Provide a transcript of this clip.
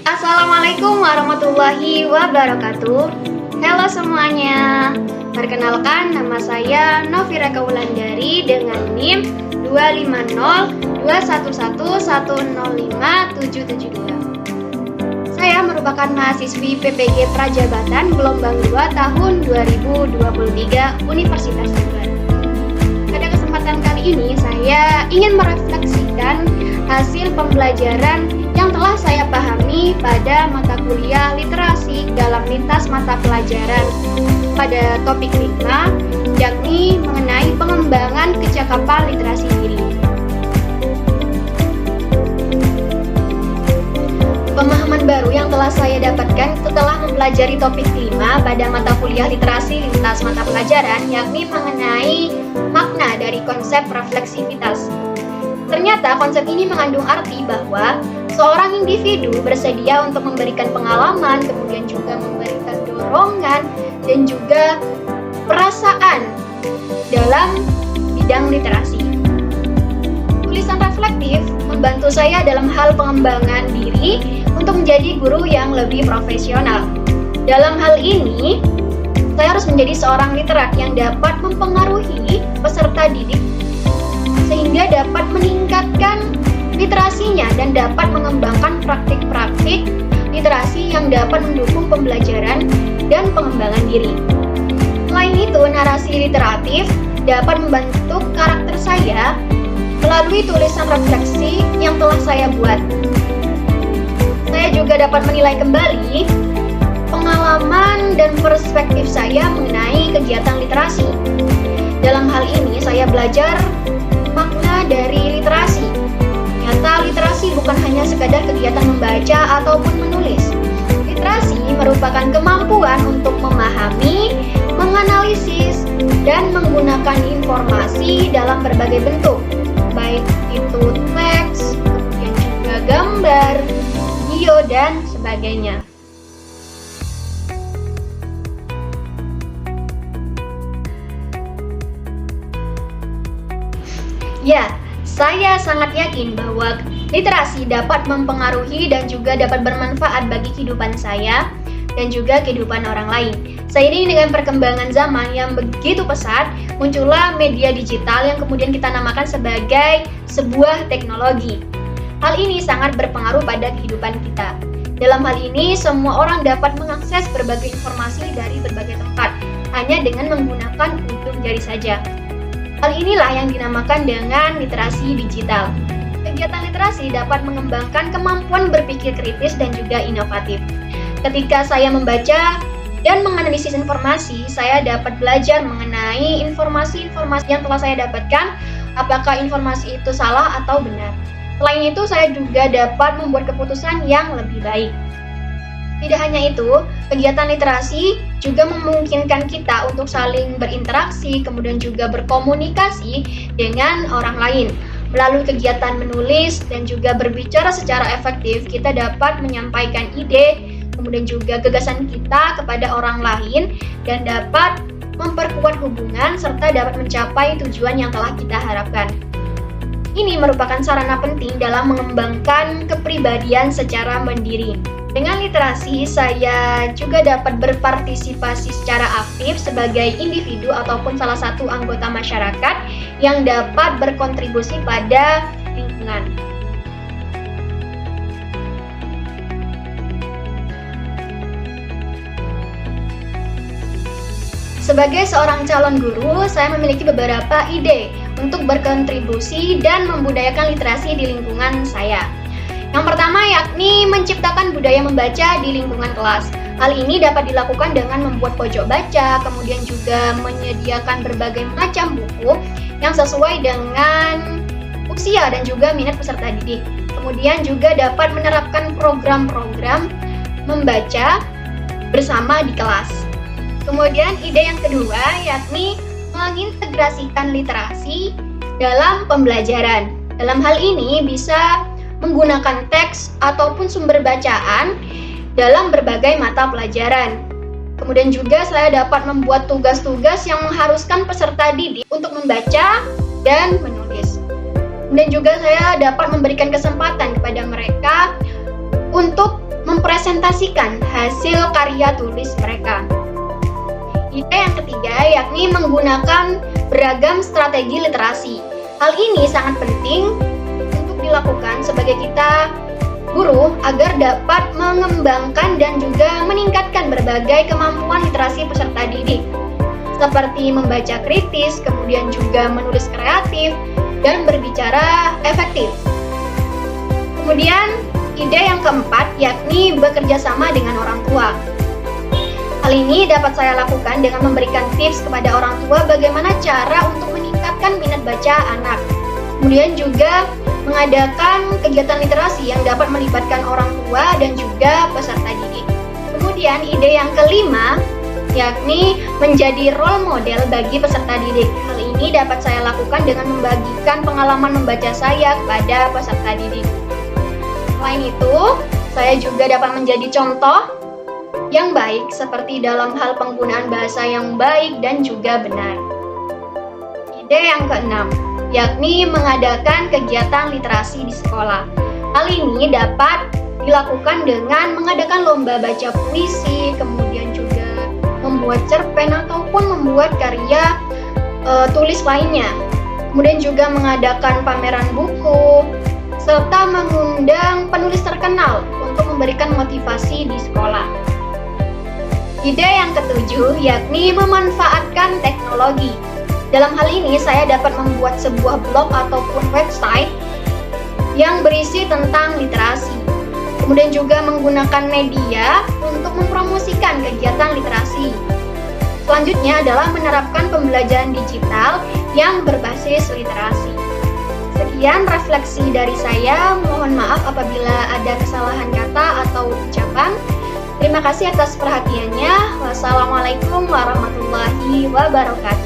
Assalamualaikum warahmatullahi wabarakatuh. Halo semuanya. Perkenalkan, nama saya Novira Kaulandari dengan NIM 2502111105772. Saya merupakan mahasiswi PPG Prajabatan gelombang 2 tahun 2023 Universitas Tunggal. Pada kesempatan kali ini saya ingin merefleksikan hasil pembelajaran yang telah saya pahami pada mata kuliah literasi dalam lintas mata pelajaran pada topik 5, yakni mengenai pengembangan kecakapan literasi diri. Pemahaman baru yang telah saya dapatkan setelah mempelajari topik 5 pada mata kuliah literasi lintas mata pelajaran, yakni mengenai makna dari konsep refleksivitas. Ternyata konsep ini mengandung arti bahwa seorang individu bersedia untuk memberikan pengalaman, kemudian juga memberikan dorongan, dan juga perasaan dalam bidang literasi. Tulisan reflektif membantu saya dalam hal pengembangan diri untuk menjadi guru yang lebih profesional. Dalam hal ini, saya harus menjadi seorang literat yang dapat mempengaruhi peserta didik sehingga dapat meningkatkan literasinya dan dapat mengembangkan praktik-praktik literasi yang dapat mendukung pembelajaran dan pengembangan diri. Selain itu, narasi literatif dapat membentuk karakter saya melalui tulisan refleksi yang telah saya buat. Saya juga dapat menilai kembali pengalaman dan perspektif saya mengenai kegiatan literasi. Dalam hal ini, saya belajar makna dari literasi. Ternyata literasi bukan hanya sekadar kegiatan membaca ataupun menulis. Literasi merupakan kemampuan untuk memahami, menganalisis, dan menggunakan informasi dalam berbagai bentuk, baik itu teks, kemudian juga gambar, video, dan sebagainya. Ya, saya sangat yakin bahwa literasi dapat mempengaruhi dan juga dapat bermanfaat bagi kehidupan saya dan juga kehidupan orang lain. Seiring dengan perkembangan zaman yang begitu pesat, muncullah media digital yang kemudian kita namakan sebagai sebuah teknologi. Hal ini sangat berpengaruh pada kehidupan kita. Dalam hal ini, semua orang dapat mengakses berbagai informasi dari berbagai tempat, hanya dengan menggunakan ujung jari saja. Hal inilah yang dinamakan dengan literasi digital. Kegiatan literasi dapat mengembangkan kemampuan berpikir kritis dan juga inovatif. Ketika saya membaca dan menganalisis informasi, saya dapat belajar mengenai informasi-informasi yang telah saya dapatkan, apakah informasi itu salah atau benar. Selain itu, saya juga dapat membuat keputusan yang lebih baik. Tidak hanya itu, kegiatan literasi juga memungkinkan kita untuk saling berinteraksi, kemudian juga berkomunikasi dengan orang lain. Melalui kegiatan menulis dan juga berbicara secara efektif, kita dapat menyampaikan ide, kemudian juga gagasan kita kepada orang lain, dan dapat memperkuat hubungan serta dapat mencapai tujuan yang telah kita harapkan. Ini merupakan sarana penting dalam mengembangkan kepribadian secara mandiri. Dengan literasi, saya juga dapat berpartisipasi secara aktif sebagai individu ataupun salah satu anggota masyarakat yang dapat berkontribusi pada lingkungan. Sebagai seorang calon guru, saya memiliki beberapa ide untuk berkontribusi dan membudayakan literasi di lingkungan saya. Yang pertama yakni menciptakan budaya membaca di lingkungan kelas. Hal ini dapat dilakukan dengan membuat pojok baca, kemudian juga menyediakan berbagai macam buku yang sesuai dengan usia dan juga minat peserta didik. Kemudian juga dapat menerapkan program-program membaca bersama di kelas. Kemudian ide yang kedua yakni mengintegrasikan literasi dalam pembelajaran. Dalam hal ini bisa menggunakan teks ataupun sumber bacaan dalam berbagai mata pelajaran. Kemudian juga saya dapat membuat tugas-tugas yang mengharuskan peserta didik untuk membaca dan menulis. Dan juga saya dapat memberikan kesempatan kepada mereka untuk mempresentasikan hasil karya tulis mereka. Ide yang ketiga yakni menggunakan beragam strategi literasi. Hal ini sangat penting untuk dilakukan sebagai kita guru agar dapat mengembangkan dan juga meningkatkan berbagai kemampuan literasi peserta didik, seperti membaca kritis, kemudian juga menulis kreatif, dan berbicara efektif. Kemudian, ide yang keempat yakni bekerja sama dengan orang tua. Hal ini dapat saya lakukan dengan memberikan tips kepada orang tua bagaimana cara untuk meningkatkan minat baca anak. Kemudian juga mengadakan kegiatan literasi yang dapat melibatkan orang tua dan juga peserta didik. Kemudian ide yang kelima yakni menjadi role model bagi peserta didik. Hal ini dapat saya lakukan dengan membagikan pengalaman membaca saya kepada peserta didik. Selain itu, saya juga dapat menjadi contoh yang baik seperti dalam hal penggunaan bahasa yang baik dan juga benar. Ide yang keenam, yakni mengadakan kegiatan literasi di sekolah. Hal ini dapat dilakukan dengan mengadakan lomba baca puisi, kemudian juga membuat cerpen ataupun membuat karya tulis lainnya. Kemudian juga mengadakan pameran buku, serta mengundang penulis terkenal untuk memberikan motivasi di sekolah. Ide yang ketujuh yakni memanfaatkan teknologi. Dalam hal ini saya dapat membuat sebuah blog ataupun website yang berisi tentang literasi. Kemudian juga menggunakan media untuk mempromosikan kegiatan literasi. Selanjutnya adalah menerapkan pembelajaran digital yang berbasis literasi. Sekian refleksi dari saya. Mohon maaf apabila ada kesalahan kata atau ucapan. Terima kasih atas perhatiannya. Wassalamualaikum warahmatullahi wabarakatuh.